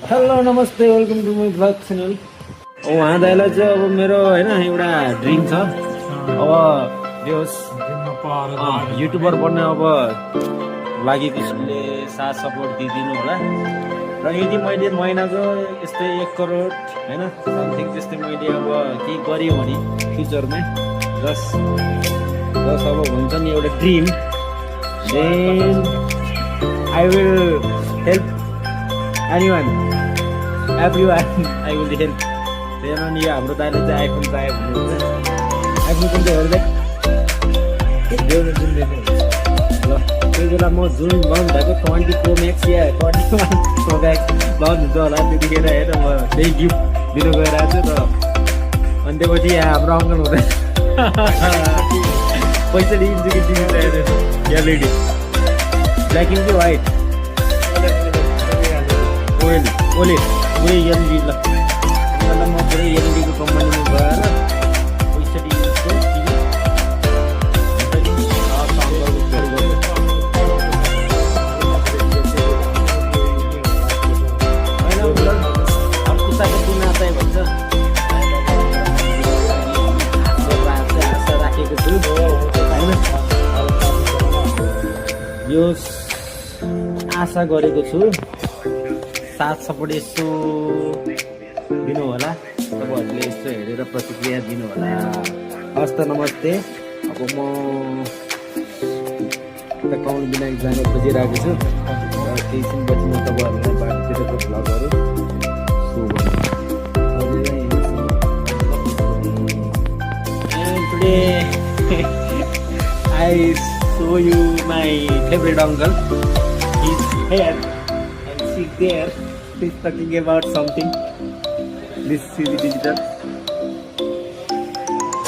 Hello नमस्ते welcome to my blog channel. उहाँ दाइलाई चाहिँ अब मेरो होइन एउटा ड्रिम छ, अब यो युट्युबर बन्ने अब लागि त्यसले साथ सपोर्ट दिइदिनु होला र यदि मैले महिनाको यस्तै 1 करोड होइन समथिङ त्यस्तै मैले अब केही गरेँ भने फ्युचरमा जस्ट अब हुन्छ नि एउटा dream, then I will help anyone, everyone, I will help. Then यो हाम्रो दाइले चाहिँ आइफोन चाहियो भन्नुहुन्छ। आइफोन कुन चाहिँ हेर्दै देउन जुन दिएको ल त्यो बेला म जुन लन्च भएको 20 Pro Max या 21 Pro Max लन्च हुन्छ होला त्यतिखेर हेर म त्यही गिफ्ट दिनु गइरहेको छु। र अनि त्यसपछि यहाँ हाम्रो अङ्कल हुँदैन पैसा दिन्छु कि दिनु चाहियो एलइडी ब्ल्याक एन्ड व्हाइट ओले पुरै एलइडी ल म पुरै एलइडीको कम्पनीमा गएर पैसा दिन्छु आशा राखेको छु होइन, यो आशा गरेको छु साथ सपोर्ट यसो दिनु होला, तपाईँहरूले यसो हेरेर प्रतिक्रिया दिनु होला। हस्त नमस्ते। अब म एकाउन्ट बिना जान खोजिरहेको छु र केही छिनपछि म तपाईँहरूलाई बाटोतिरको भ्लगहरू so today I saw you my favourite uncle, his hair sit there, he's talking about something. This silly digital.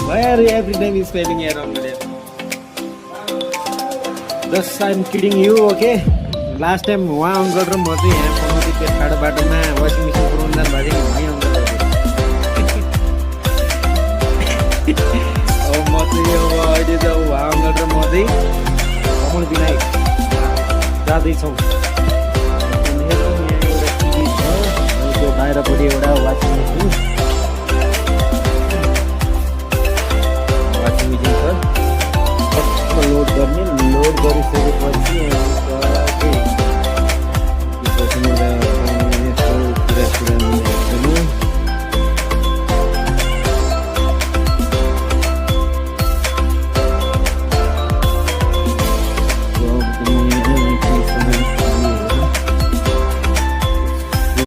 Why are you every time he's spelling around there? Just I'm kidding you, okay? Last time वहाँ uncle र म चाहिँ यहाँ पनौती पेटखाडो बाटोमा washing machine पुऱ्याउनु जानु भएको थियो, वहीँ अङ्कल अब म चाहिँ अब अहिले चाहिँ वहाँ अङ्कल र म चाहिँ कमल विनायक जाँदैछौँ।